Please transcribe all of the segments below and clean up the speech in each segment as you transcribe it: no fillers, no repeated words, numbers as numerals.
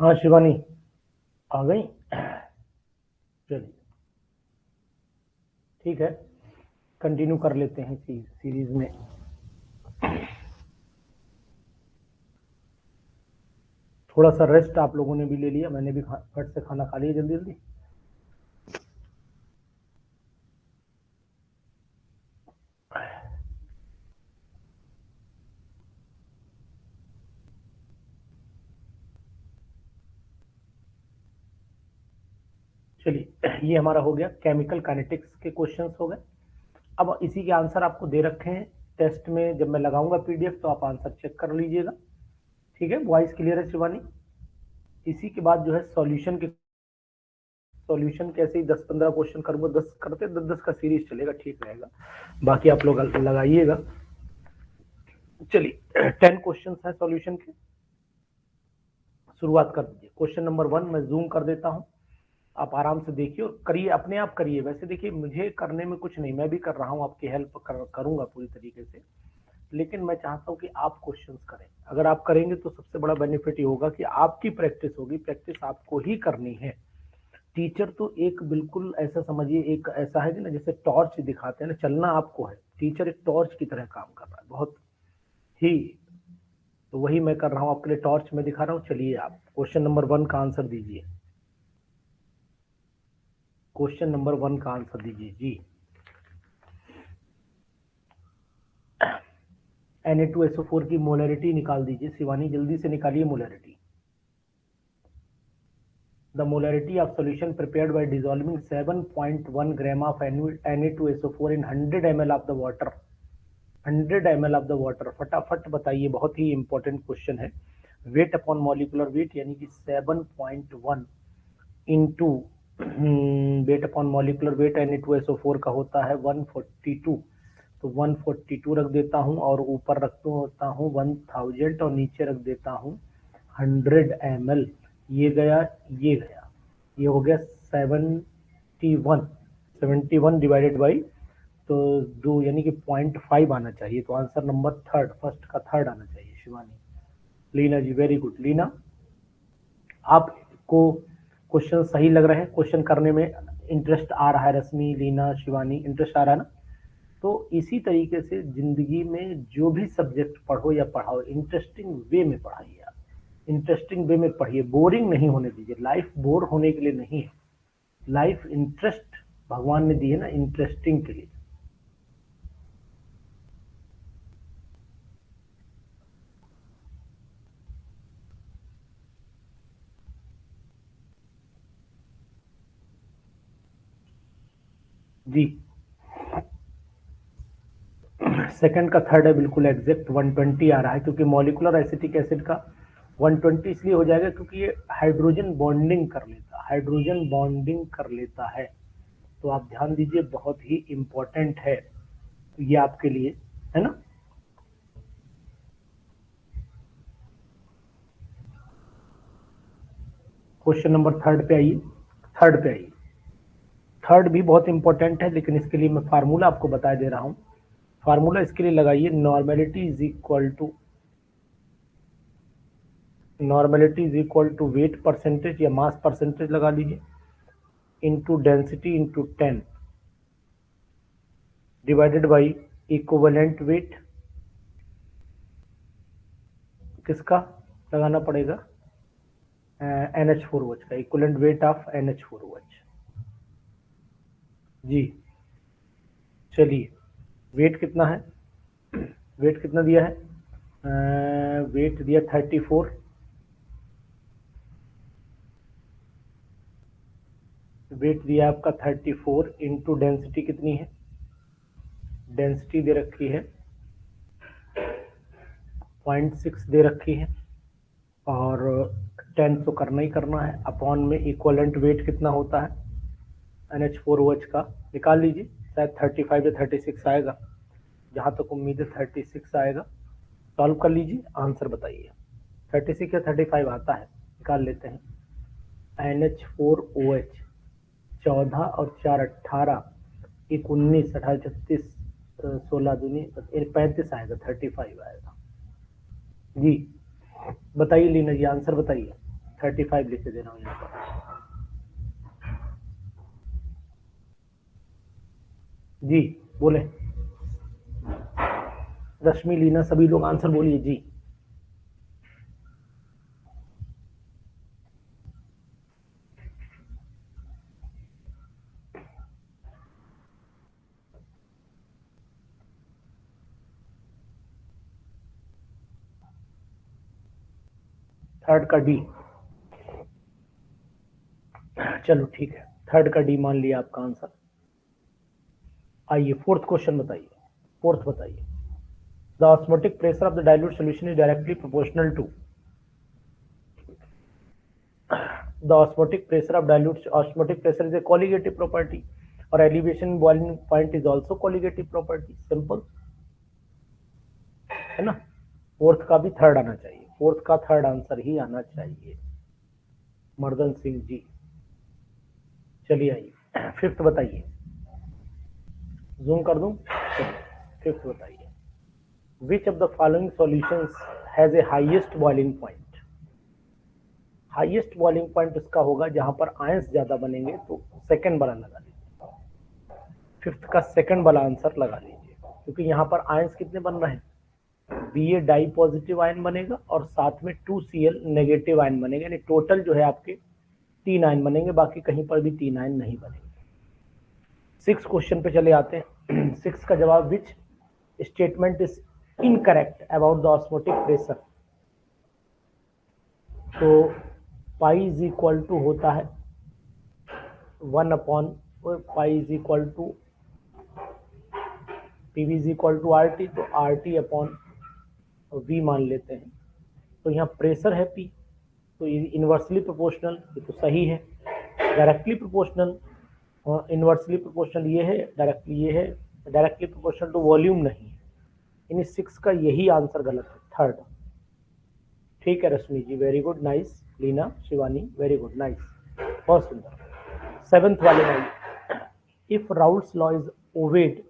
हाँ शिवानी आ गई। चलिए ठीक है, कंटिन्यू कर लेते हैं सीरीज में। थोड़ा सा रेस्ट आप लोगों ने भी ले लिया, मैंने भी फट से खाना खा लिया जल्दी जल्दी। चलिए ये हमारा हो गया, केमिकल काइनेटिक्स के क्वेश्चंस हो गए। अब इसी के आंसर आपको दे रखे हैं टेस्ट में, जब मैं लगाऊंगा पीडीएफ तो आप आंसर चेक कर लीजिएगा। ठीक है, वॉइस क्लियर है शिवानी? इसी के बाद जो है सॉल्यूशन कैसे ही 10-15 क्वेश्चन करूंगा, 10 करते 10-10 का सीरीज चलेगा, ठीक रहेगा। बाकी आप लोग लगाइएगा। चलिए 10 क्वेश्चन है सॉल्यूशन के, शुरुआत कर दीजिए। क्वेश्चन नंबर 1 मैं जूम कर देता हूं, आप आराम से देखिए और करिए, अपने आप करिए। वैसे देखिए मुझे करने में कुछ नहीं, मैं भी कर रहा हूं, आपकी हेल्प करूंगा पूरी तरीके से, लेकिन मैं चाहता हूं कि आप क्वेश्चंस करें। अगर आप करेंगे तो सबसे बड़ा बेनिफिट ये होगा कि आपकी प्रैक्टिस होगी, प्रैक्टिस आपको ही करनी है। टीचर तो एक बिल्कुल ऐसा समझिए, एक ऐसा है कि ना जैसे टॉर्च दिखाते हैं ना, चलना आपको है, टीचर एक टॉर्च की तरह काम कर रहा है बहुत ही। तो वही मैं कर रहा हूं आपके लिए, टॉर्च में दिखा रहा हूं। चलिए आप क्वेश्चन नंबर 1 का आंसर दीजिए। क्वेश्चन नंबर 1 का आंसर दीजिए जी। Na2SO4 की मोलरिटी निकाल दीजिए शिवानी, जल्दी से निकालिए molarity. The molarity of solution prepared by dissolving 7.1 gram of Na2SO4 in 100 ml of the water, 100 ml of the water। फटाफट बताइए, बहुत ही इंपॉर्टेंट क्वेश्चन है। वेट अपॉन मॉलिकुलर वेट यानी कि 7.1 into weight upon molecular weight Na2SO4 का होता है 142, तो 142 रख देता हूं और ऊपर रखता हूं 1000 और नीचे रख देता हूं 100 ml। ये गया, ये गया, ये हो गया 71, 71 डिवाइडेड बाई, तो 2 यानी कि 0.5 आना चाहिए। तो आंसर नंबर थर्ड, फर्स्ट का थर्ड आना चाहिए शिवानी। लीना जी वेरी गुड। लीना आपको क्वेश्चन सही लग रहे हैं, क्वेश्चन करने में इंटरेस्ट आ रहा है? रश्मि, लीना, शिवानी इंटरेस्ट आ रहा है ना? तो इसी तरीके से जिंदगी में जो भी सब्जेक्ट पढ़ो या पढ़ाओ, इंटरेस्टिंग वे में पढ़ाइए। आप इंटरेस्टिंग वे में पढ़िए, बोरिंग नहीं होने दीजिए। लाइफ बोर होने के लिए नहीं है, लाइफ इंटरेस्ट भगवान ने दी है ना, इंटरेस्टिंग के लिए। जी सेकंड का थर्ड है बिल्कुल एग्जैक्ट, 120 आ रहा है, क्योंकि मॉलिकुलर एसिटिक एसिड का 120 इसलिए हो जाएगा क्योंकि ये हाइड्रोजन बॉन्डिंग कर लेता है, हाइड्रोजन बॉन्डिंग कर लेता है। तो आप ध्यान दीजिए, बहुत ही इंपॉर्टेंट है ये आपके लिए, है ना? क्वेश्चन नंबर थर्ड पे आइए, थर्ड पे आइए। थर्ड भी बहुत इंपॉर्टेंट है, लेकिन इसके लिए मैं फार्मूला आपको बता दे रहा हूं। फार्मूला इसके लिए लगाइए, normality is equal to weight percentage या मास परसेंटेज लगा लीजिए, into density into 10 divided by equivalent weight. किसका लगाना पड़ेगा? NH4OH का, इक्विवेलेंट वेट ऑफ NH4OH। जी चलिए, वेट कितना है? वेट कितना दिया है? वेट दिया 34, वेट दिया आपका 34 इंटू डेंसिटी कितनी है? डेंसिटी दे रखी है 0.6 दे रखी है, और 10 तो करना ही करना है, अपॉन में इक्वलेंट वेट कितना होता है NH4OH का, निकाल लीजिए। शायद 35 या 36 आएगा, जहां तक उम्मीद है 36 आएगा। सॉल्व कर लीजिए, आंसर बताइए। 36 या 35 आता है, निकाल लेते हैं। NH4OH 14 और 4 18, 19, 18, 36, 16 दूनी 35 आएगा, 35 आएगा। जी बताइए लीना जी, आंसर बताइए। 35 लिख दे रहा हूँ यहाँ पर। जी बोले, रश्मि, लीना, सभी लोग आंसर बोलिए जी। थर्ड का डी, चलो ठीक है, थर्ड का डी मान लिया आपका आंसर। आइए फोर्थ क्वेश्चन बताइए, फोर्थ बताइए। The osmotic pressure of the dilute solution is directly proportional to, the osmotic pressure of dilute, osmotic pressure is a colligative property और elevation boiling point is also colligative property, simple है ना। Fourth का भी third आना चाहिए, fourth का third answer ही आना चाहिए, मर्दन सिंह जी। चलिए आइए फिफ्थ बताइए, जूम कर दूं, फिफ्थ बताइए। विच of the following solutions has a highest boiling point. Highest boiling point उसका होगा जहां पर आयंस ज्यादा बनेंगे, तो सेकंड वाला लगा लीजिए, फिफ्थ का सेकंड वाला आंसर लगा लीजिए, क्योंकि यहाँ पर आयंस कितने बन रहे हैं, Ba डाई पॉजिटिव आयन बनेगा और साथ में 2Cl नेगेटिव आयन बनेगा, यानी टोटल जो है आपके 3 आयन बनेंगे, बाकी कहीं पर भी 3 आयन नहीं बनेंगे। सिक्स क्वेश्चन पे चले आते हैं। सिक्स का जवाब, which statement is incorrect about the osmotic pressure. तो पाई इज इक्वल टू होता है 1 pi is equal to PV is equal to R T, तो आर टी अपॉन वी मान लेते हैं। तो यहाँ प्रेशर है पी, तो ये इन्वर्सली प्रोपोर्शनल, ये तो सही है। डायरेक्टली प्रोपोर्शनल, इन्वर्सली प्रोपोर्शनल ये है, डायरेक्टली ये है, डायरेक्टली प्रोपोर्शनल टू वॉल्यूम नहीं है। इन सिक्स का यही आंसर गलत है, थर्ड। ठीक है Rashmi ji, very good, nice. Leena, Shivani, very good, nice, बहुत सुंदर। सेवेंथ वाले में, if Raoult's law is obeyed,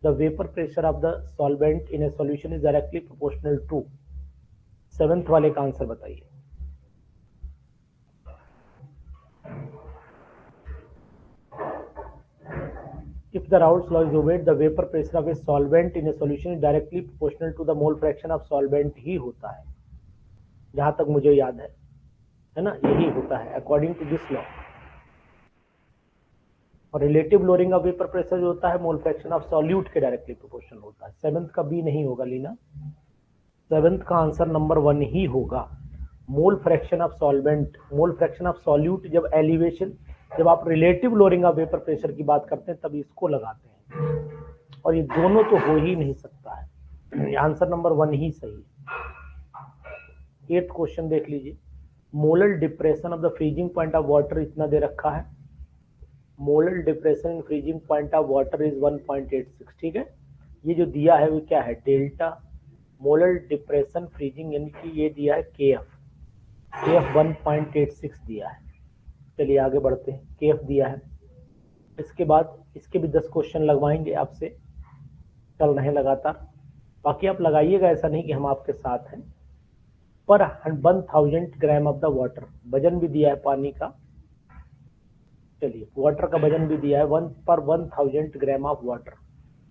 the vapor pressure of the solvent in a solution is directly proportional to। Seventh वाले का आंसर बताइए। If the Raoult's law is obeyed, the vapor pressure of a solvent in a solution is directly proportional to the mole fraction of solvent ही होता है, जहां तक मुझे याद है ना, यही होता है अकॉर्डिंग टू दिस लॉ। और relative lowering of vapour pressure जो होता है, मोल फ्रैक्शन ऑफ सॉल्यूट के डायरेक्टली प्रोपोर्शनल होता है। सेवेंथ का बी नहीं होगा लीना, सेवेंथ का आंसर नंबर 1 ही होगा, mole fraction of solvent. Mole fraction of solute जब एलिवेशन, जब आप relative lowering of vapour pressure की बात करते हैं तब इसको लगाते हैं, और ये दोनों तो हो ही नहीं सकता है, आंसर नंबर 1 ही सही है। 8th क्वेश्चन देख लीजिए, molar depression of the freezing point of water इतना दे रखा है, molar depression in freezing point of water is 1.86। ठीक है, ये जो दिया है वो क्या है, डेल्टा मोलर डिप्रेशन फ्रीजिंग, यानी कि ये दिया है KF 1.86 दिया है। चलिए आगे बढ़ते हैं, KF दिया है, इसके बाद इसके भी 10 क्वेश्चन लगवाएंगे आपसे, चल रहे हैं लगातार, बाकी आप लगाइएगा, ऐसा नहीं कि हम आपके साथ हैं। पर 1000 ग्राम ऑफ द वाटर, वजन भी दिया है पानी का, चलिए वाटर का वजन भी दिया है, 1 पर 1000 gram of water,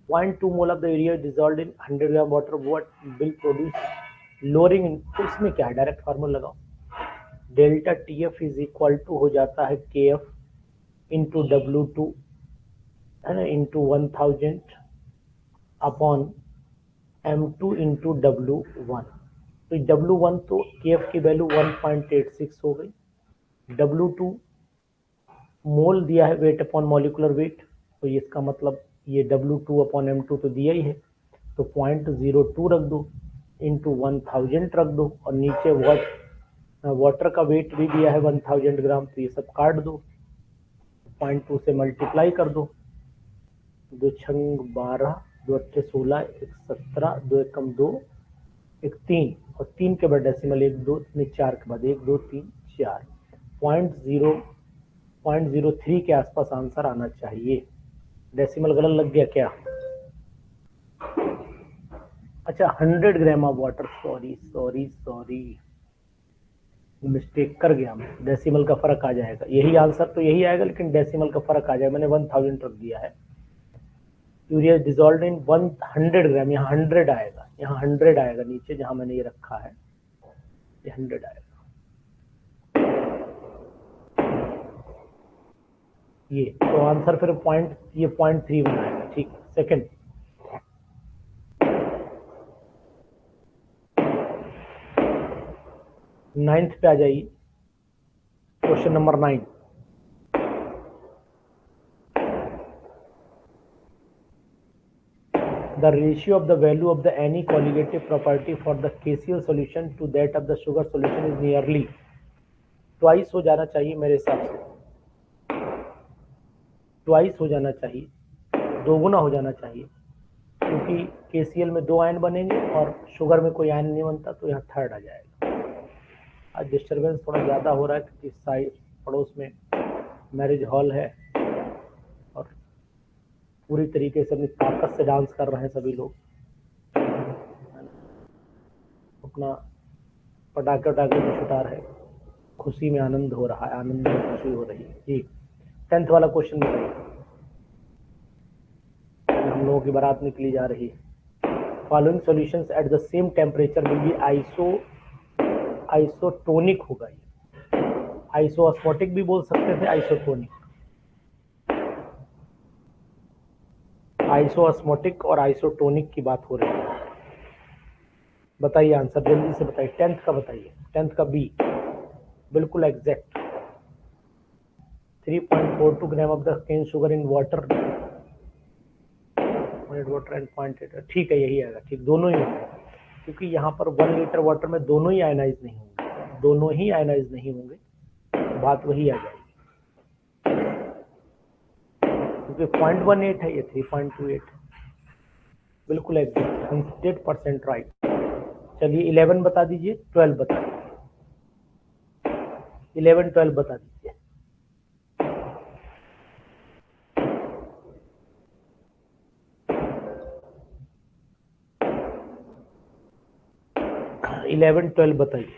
0.2 mole of the urea dissolved in 100 gram water, what will produce lowering in. तो इसमें क्या है, डायरेक्ट फार्मूला लगाओ, delta TF is equal to हो जाता है KF इंटू W2 है ना, into 1000 upon M2 into W1। तो W1 तो KF की वैल्यू 1.86 हो गई, W2 मोल दिया है वेट अपॉन मॉलिकुलर वेट, तो ये इसका मतलब ये W2 अपॉन M2 तो दिया ही है, तो 0.02 रख दो, इंटू 1000 रख दो, और नीचे वाटर का वेट भी दिया है 1000 ग्राम, तो ये सब काट दो, 0.2 से मल्टीप्लाई कर दो, 2 छंग 12, 2 अट्ठे 16, 1 17, 2 एकम 2, 1 3, और 3 के बाद डेसिमल 1 2 4 के बाद 1 2 3 4, 0.03 के आसपास आंसर आना चाहिए। डेसिमल गलत लग गया क्या? अच्छा 100 ग्राम ऑफ वाटर, सॉरी, मिस्टेक कर गया मैं, डेसिमल का फर्क आ जाएगा, यही आंसर तो यही आएगा लेकिन डेसिमल का फर्क आ जाएगा, मैंने 1000 रख दिया है। यूरिया डिजॉल्व इन 100 ग्राम, यहाँ 100 आएगा, यहाँ 100 आएगा, नीचे जहां मैंने ये रखा है ये 100 आएगा। ये तो आंसर फिर पॉइंट, ये 0.31 आएगा। ठीक है, सेकंड। नाइन्थ पे आ जाइए, question number 9। The ratio of the value of the any colligative property for the KCl solution to that of the sugar solution is nearly twice हो जाना चाहिए मेरे हिसाब से, ट्वाइस हो जाना चाहिए, दोगुना हो जाना चाहिए, क्योंकि KCl में 2 आयन बनेंगे और शुगर में कोई आयन नहीं बनता, तो यहाँ थर्ड आ जाएगा। आज डिस्टर्बेंस थोड़ा ज़्यादा हो रहा है क्योंकि साइड पड़ोस में मैरिज हॉल है और पूरी तरीके से अपनी ताकत से डांस कर रहे हैं सभी लोग, अपना पटाखे वटाखे में छुटा रहे, खुशी में आनंद हो रहा है, आनंद में खुशी हो रही है। ठीक, 10th वाला क्वेश्चन बताइए, हम लोगों की बारात निकली जा रही है। Following solutions eight the same temperature will be isotonic होगा, ये आइसोऑस्मोटिक भी बोल सकते थे, आइसोटोनिक, आइसोऑस्मोटिक और आइसोटोनिक की बात हो रही है। बताइए आंसर जल्दी से बताइए, 10th का बताइए, 10th का बी, बिल्कुल exact. 3.42 gram of the cane sugar in water, water and 0.8, ठीक है यही आएगा। ठीक, दोनों ही होंगे, क्योंकि यहाँ पर 1 लीटर वाटर में दोनों ही आयनाइज नहीं होंगे, दोनों ही आयनाइज नहीं होंगे, बात वही आ जाएगी, क्योंकि 0.18 है, ये 3.28, बिल्कुल एग्जैक्ट, 100% राइट। चलिए 11 बता दीजिए, 12 बता दीजिए, 11 12 बता दीजिए। हाँ, 11 12 बताइए।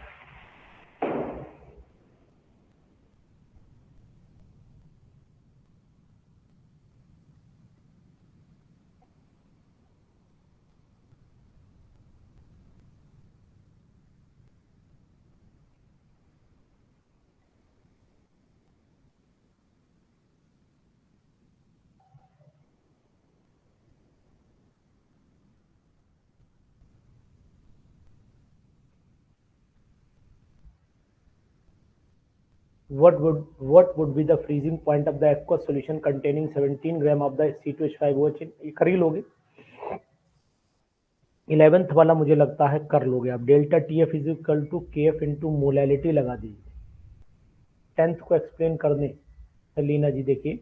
What would be the freezing point of the aqueous solution containing 17 gram of the C2H5OH? ये कर ही लोगे। 11th वाला मुझे लगता है कर लोगे आप, delta TF is equal to KF into molality लगा दीजिए। 10th को एक्सप्लेन करने लीना जी, देखिए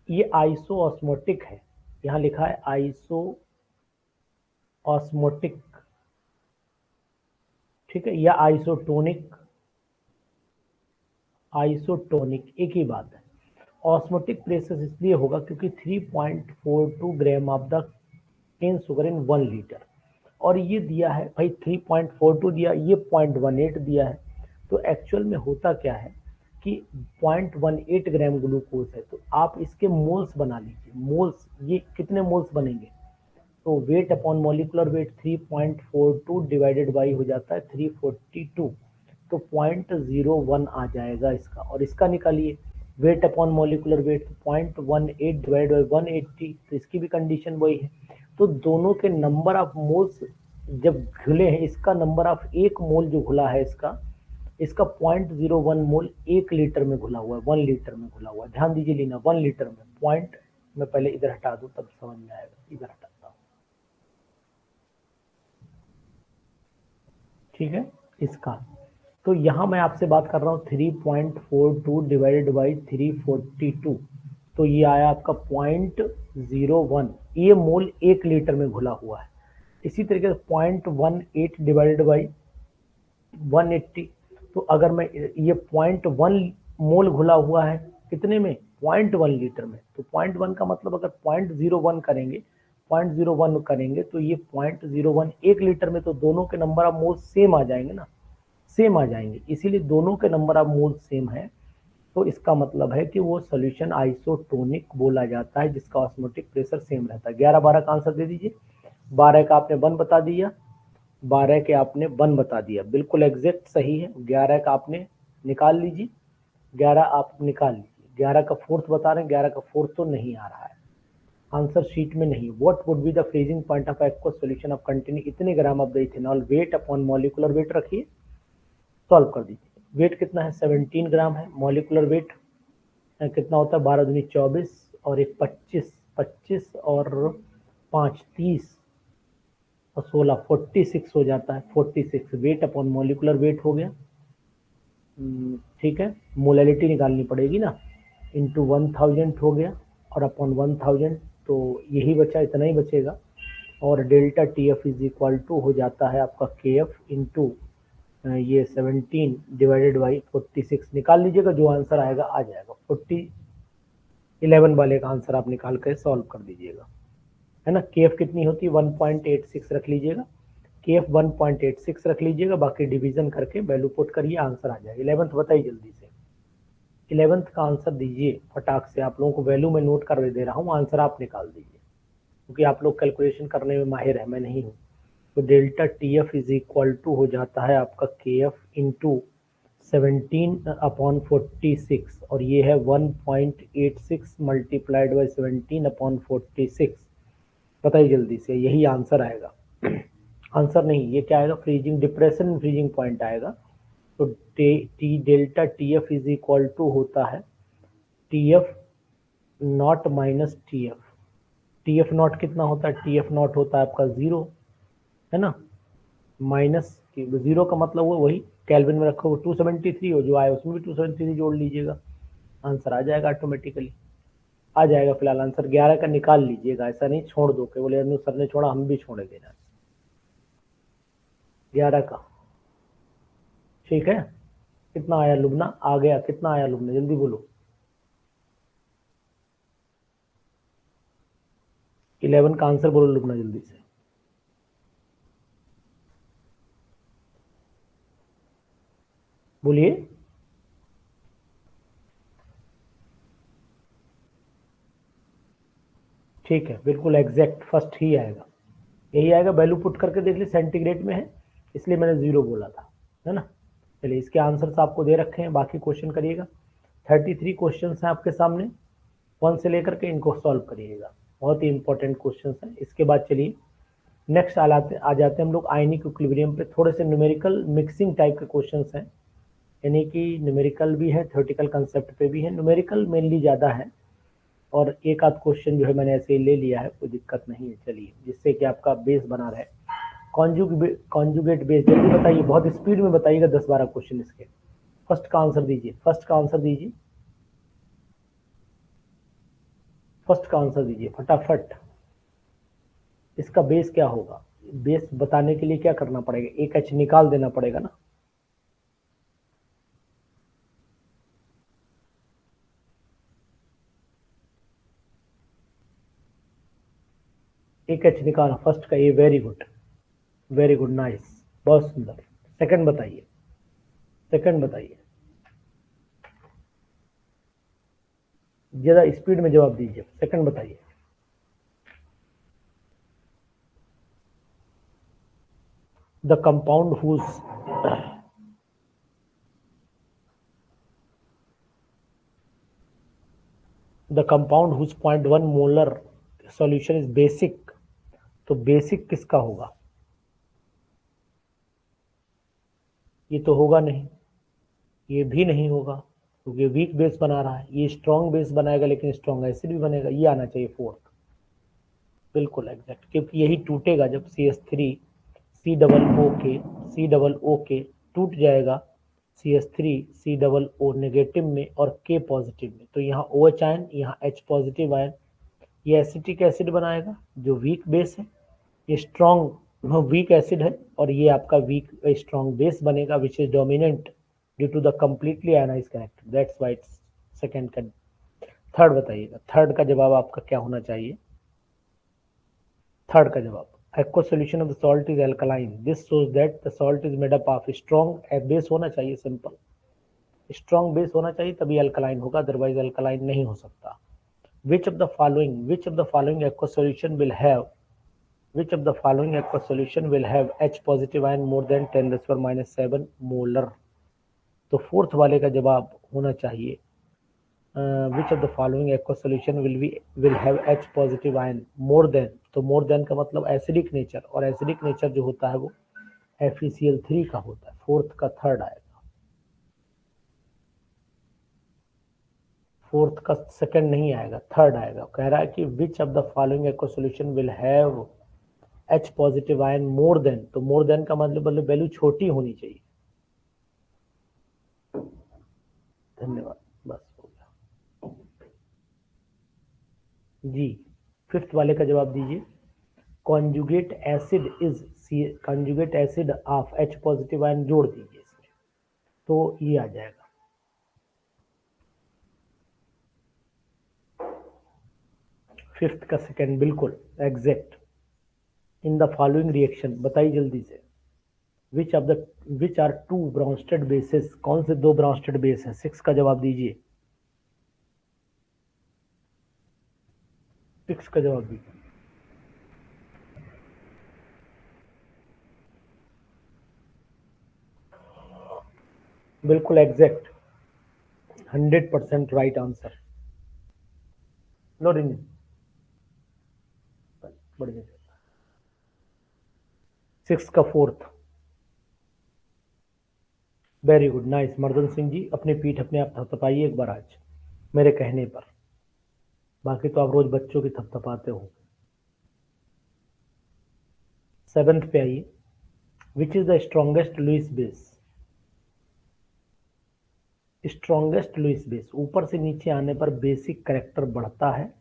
ये आइसो ऑस्मोटिक है, यहाँ लिखा है आइसो ऑस्मोटिक, ठीक है, या आइसोटोनिक, आइसोटोनिक एक ही बात है। ऑस्मोटिक प्रेशर इसलिए होगा क्योंकि 3.42 gram of the cane sugar in 1 litre, और ये दिया है भाई 3.42 दिया, ये 0.18 दिया है, तो एक्चुअल में होता क्या है कि 0.18 ग्राम ग्लूकोज है, तो आप इसके मोल्स बना लीजिए, मोल्स, ये कितने मोल्स बनेंगे, तो weight upon molecular weight 3.42 divided by हो जाता है 342, तो 0.01 आ जाएगा इसका, और इसका निकालिए weight upon molecular weight 0.18 divide by 180, तो इसकी भी कंडीशन वही है। तो दोनों के नंबर ऑफ मोल्स जब घुले हैं, इसका नंबर ऑफ एक मोल जो घुला है इसका, इसका 0.01 मोल 1 लीटर में घुला हुआ है, 1 लीटर में घुला हुआ है, ध्यान दीजिए लीना, 1 लीटर में पॉइंट, मैं पहले इधर हटा दूं तब समझ में आएगा, इधर हटाता हूं, ठीक है इसका। तो यहाँ मैं आपसे बात कर रहा हूँ 3.42 डिवाइडेड बाई 342, तो ये आया आपका 0.01, ये मोल 1 लीटर में घुला हुआ है। इसी तरीके से 0.18 डिवाइडेड बाई 180, तो अगर मैं ये 0.1 मोल घुला हुआ है कितने में, 0.1 लीटर में, तो 0.1 का मतलब अगर 0.01 करेंगे, 0.01 करेंगे तो ये 0.01 1 लीटर में, तो दोनों के नंबर ऑफ मोल सेम आ जाएंगे ना, सेम आ जाएंगे, इसीलिए दोनों के नंबर ऑफ मोल सेम है, तो इसका मतलब है कि वो सोल्यूशन आइसोटोनिक बोला जाता है जिसका ऑस्मोटिक प्रेशर सेम रहता है। 11-12 का आंसर दे दीजिए। 12 का आपने 1 बता दिया, 12 के आपने 1 बता दिया, बिल्कुल एग्जैक्ट सही है। 11 का आपने निकाल लीजिए, 11 आप निकाल लीजिए। 11 का फोर्थ बता रहे हैं, 11 का फोर्थ तो नहीं आ रहा है, आंसर शीट में नहीं। What would be the freezing point of aqueous solution of containing इतने gram of the ethanol, weight upon molecular weight रखिए, सॉल्व कर दीजिए। वेट कितना है, 17 ग्राम है। मॉलिक्यूलर वेट कितना होता है, 12 दूनी 24 और एक 25, 25 और 5 30 और 16 46 हो जाता है। 46 वेट अपॉन मॉलिक्यूलर वेट हो गया। ठीक है, मोलैलिटी निकालनी पड़ेगी ना, इंटू 1000 हो गया और अपॉन 1000, तो यही बचा, इतना ही बचेगा। और delta T F is equal to हो जाता है आपका के एफ इंटू ये 17 डिवाइडेड बाई 46 निकाल लीजिएगा, जो आंसर आएगा आ जाएगा। 11 वाले का आंसर आप निकाल कर सॉल्व कर दीजिएगा, है ना। के एफ कितनी होती है, 1.86 रख लीजिएगा, के एफ 1.86 रख लीजिएगा, बाकी डिवीजन करके वैल्यू पुट करिए, आंसर आ जाएगा। 11th बताइए जल्दी से, 11th का आंसर दीजिए फटाक से। आप लोगों को वैल्यू में नोट कर दे रहा हूँ, आंसर आप निकाल दीजिए, क्योंकि आप लोग कैलकुलेशन करने में माहिर है, मैं नहीं हूँ। तो delta T F is equal to हो जाता है आपका के एफ इंटू 17/46 और ये है 1.86 मल्टीप्लाइड बाई 17/46। बताइए जल्दी से, यही आंसर आएगा। आंसर नहीं, ये क्या आएगा, फ्रीजिंग डिप्रेशन फ्रीजिंग पॉइंट आएगा। तो T delta T F is equal to होता है T F naught minus T F. T F naught कितना होता है, टी एफ नॉट होता है आपका 0, है ना, माइनस 0 का मतलब वो वही केल्विन में रखो, 273 हो जो आए उसमें भी 273 जोड़ लीजिएगा, आंसर आ जाएगा ऑटोमेटिकली, आ जाएगा। फिलहाल आंसर 11 का निकाल लीजिएगा, ऐसा नहीं छोड़ दो कि बोले अनु सर ने छोड़ा हम भी छोड़ेंगे ना। 11 का ठीक है। कितना आया लुबना, आ गया, कितना आया लुबना, जल्दी बोलो। 11 का आंसर बोलो लुबना जल्दी से। बोलिए। ठीक है, बिल्कुल एग्जैक्ट फर्स्ट ही आएगा, यही आएगा। वैल्यू पुट करके देख ली, सेंटीग्रेड में है इसलिए मैंने 0 बोला था, है ना। चलिए, इसके आंसर्स आपको दे रखे हैं, बाकी क्वेश्चन करिएगा। 33 क्वेश्चन हैं आपके सामने, 1 से लेकर के इनको सॉल्व करिएगा, बहुत ही इंपॉर्टेंट क्वेश्चन हैं। इसके बाद चलिए नेक्स्ट आ जाते हैं हम लोग आयनिक इक्विलिब्रियम पे। थोड़े से न्यूमेरिकल मिक्सिंग टाइप के क्वेश्चन हैं, यानी कि न्यूमेरिकल भी है, थ्योरेटिकल कंसेप्ट पे भी है, न्यूमेरिकल मेनली ज़्यादा है, और एक आध क्वेश्चन जो है मैंने ऐसे ही ले लिया है, कोई दिक्कत नहीं है। चलिए, जिससे कि आपका बेस बना रहे। कॉन्जुगेट बेस, जल्दी बताइए, बहुत स्पीड में बताइएगा, 10-12 क्वेश्चन इसके। फर्स्ट का आंसर दीजिए, फर्स्ट का आंसर दीजिए, फर्स्ट का आंसर दीजिए फटाफट। इसका बेस क्या होगा, बेस बताने के लिए क्या करना पड़ेगा, एक एच निकाल देना पड़ेगा ना। एक एच निकाला फर्स्ट का, ये very good, very good, nice, बहुत सुंदर। सेकंड बताइए, सेकंड बताइए, ज्यादा स्पीड में जवाब दीजिए, सेकंड बताइए। The compound whose the compound whose 0.1 molar solution is basic, तो बेसिक किसका होगा, ये तो होगा नहीं, ये भी नहीं होगा, क्योंकि वीक बेस बना रहा है। ये स्ट्रॉन्ग बेस बनाएगा लेकिन स्ट्रॉन्ग एसिड भी बनेगा, ये आना चाहिए फोर्थ, बिल्कुल एग्जैक्ट, क्योंकि यही टूटेगा जब CH3 C डबल O के टूट जाएगा, CH3 C double O negative में और K पॉजिटिव में, तो यहाँ OH आयन, यहाँ H पॉजिटिव आयन, ये एसिटिक एसिड बनाएगा जो वीक बेस है। ये स्ट्रॉन्ग वीक एसिड है और ये आपका वीक स्ट्रॉन्ग बेस बनेगा, which is dominant due to the completely ionise connected, that's why it's second का। थर्ड बताइएगा, थर्ड का जवाब आपका क्या होना चाहिए, थर्ड का जवाब, aqua solution of the salt is alkaline, this shows that the salt is made up of strong base होना चाहिए, सिंपल स्ट्रॉन्ग बेस होना चाहिए तभी अल्कलाइन होगा, अदरवाइज अल्कलाइन नहीं हो सकता। which of the following aqueous solution will have H positive ion more than 10⁻⁷ molar. तो फोर्थ वाले का जवाब होना चाहिए which of the following aqueous solution will have H positive ion more than, तो more than का मतलब एसिडिक नेचर, और एसिडिक नेचर जो होता है वो FeCl3 का होता है, फोर्थ का थर्ड आएगा, फोर्थ का सेकंड नहीं आएगा, थर्ड आएगा। कह रहा है कि विच of the following aqua solution will have H positive ion more than, तो मोर देन का मतलब वैल्यू छोटी होनी चाहिए। धन्यवाद, बस हो गया जी। फिफ्थ वाले का जवाब दीजिए। Conjugate acid of H positive ion जोड़ दीजिए इसमें, तो ये आ जाएगा। फिफ्थ का सेकेंड बिल्कुल exact. In the following reaction, बताइए जल्दी से, विच आर टू ब्रांस्टेड बेसेस, कौन से दो ब्रांस्टेड बेस है? सिक्स का जवाब दीजिए, सिक्स का जवाब दीजिए। बिल्कुल exact, 100% right answer. No ring, बढ़िया। सिक्स का fourth, very good, nice. Mardan Singh जी अपनी पीठ अपने आप थपथपाइए एक बार आज मेरे कहने पर, बाकी तो आप रोज बच्चों की थपथपाते हो। सेवेंथ पे आइए, which is the strongest Lewis base? Strongest Lewis base, ऊपर से नीचे आने पर बेसिक करेक्टर बढ़ता है,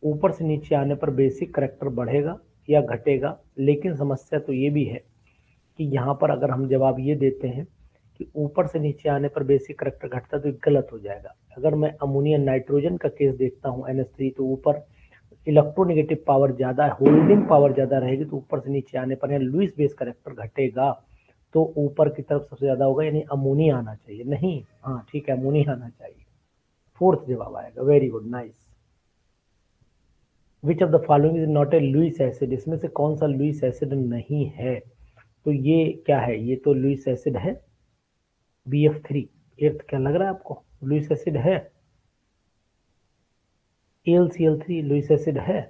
ऊपर से नीचे आने पर बेसिक करेक्टर बढ़ेगा या घटेगा, लेकिन समस्या तो ये भी है कि यहाँ पर अगर हम जवाब ये देते हैं कि ऊपर से नीचे आने पर बेसिक करेक्टर घटता तो गलत हो जाएगा। अगर मैं अमोनिया नाइट्रोजन का केस देखता हूँ NH3, तो ऊपर इलेक्ट्रोनेगेटिव पावर ज्यादा है, होल्डिंग पावर ज्यादा रहेगी, तो ऊपर से नीचे आने पर लुईस बेस करेक्टर घटेगा, तो ऊपर की तरफ सबसे ज्यादा होगा, यानी अमोनिया आना चाहिए। नहीं, हाँ ठीक है, अमोनिया आना चाहिए, फोर्थ जवाब आएगा। Very good, nice. Which of the following is not a Lewis acid, इसमें से कौन सा लुईस एसिड नहीं है? तो ये क्या है? ये तो लुईस एसिड है BF3। एर्थ क्या लग रहा है आपको लुईस एसिड है? AlCl3 लुईस एसिड है?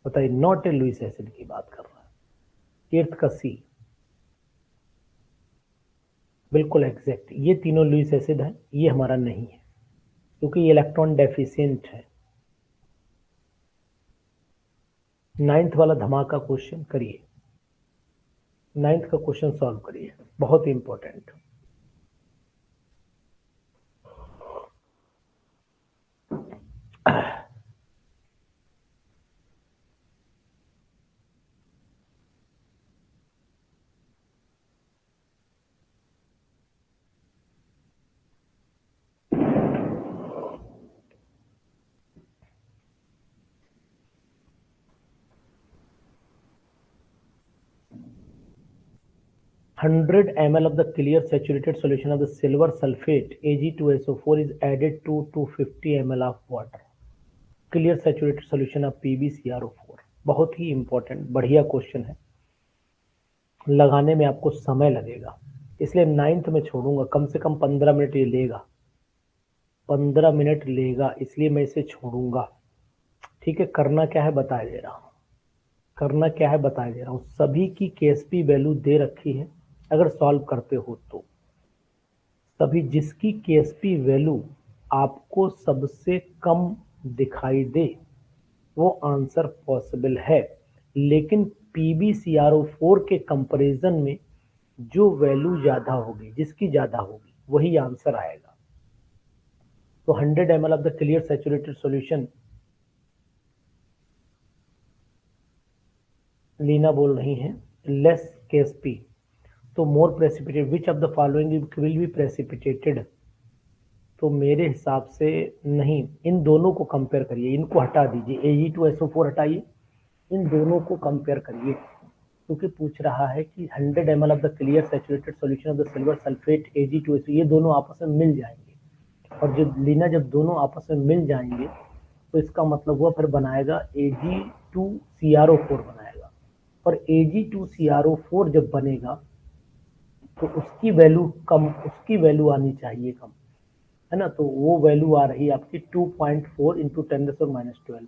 बताइए, नॉट ए लुईस एसिड की बात कर रहा है। एर्थ का C, बिल्कुल एग्जैक्ट। ये तीनों लुईस एसिड है, ये हमारा नहीं है क्योंकि ये इलेक्ट्रॉन डेफिशिएंट है। नाइन्थ वाला धमाका क्वेश्चन करिए, नाइन्थ का क्वेश्चन सॉल्व करिए, बहुत ही important. 100 ml of the clear saturated solution of the silver sulfate Ag2SO4 is added to 250 ml of water. Clear saturated solution of PbCrO4। बहुत ही इंपॉर्टेंट, बढ़िया question है, लगाने में आपको समय लगेगा, इसलिए नाइन्थ में छोड़ूंगा। कम से कम 15 मिनट ये लेगा, 15 मिनट लेगा, इसलिए मैं इसे छोड़ूंगा। ठीक है, करना क्या है बता दे रहा हूँ, करना क्या है बता दे रहा हूँ। सभी की KSP वैल्यू दे रखी है, अगर सॉल्व करते हो तो सभी जिसकी KSP वैल्यू आपको सबसे कम दिखाई दे वो आंसर पॉसिबल है, लेकिन PbCrO4 के कंपैरिजन में जो वैल्यू ज्यादा होगी, जिसकी ज्यादा होगी वही आंसर आएगा। तो 100 ml of the clear saturated solution, Leena बोल रही हैं लेस KSP, तो more precipitated, which of the following will be precipitated? तो मेरे हिसाब से नहीं, इन दोनों को कंपेयर करिए, इनको हटा दीजिए, Ag2SO4 हटाइए, इन दोनों को कंपेयर करिए। क्योंकि पूछ रहा है कि 100 ml of the clear saturated solution of the silver sulphate Ag2SO, ये दोनों आपस में मिल जाएंगे, और जब लीना जब दोनों आपस में मिल जाएंगे तो इसका मतलब हुआ फिर बनाएगा Ag2CrO4 बनाएगा, और Ag2CrO4 जब बनेगा तो उसकी वैल्यू कम, उसकी वैल्यू आनी चाहिए कम, है ना, तो वो वैल्यू आ रही है आपकी 2.4 इंटू 10⁻12।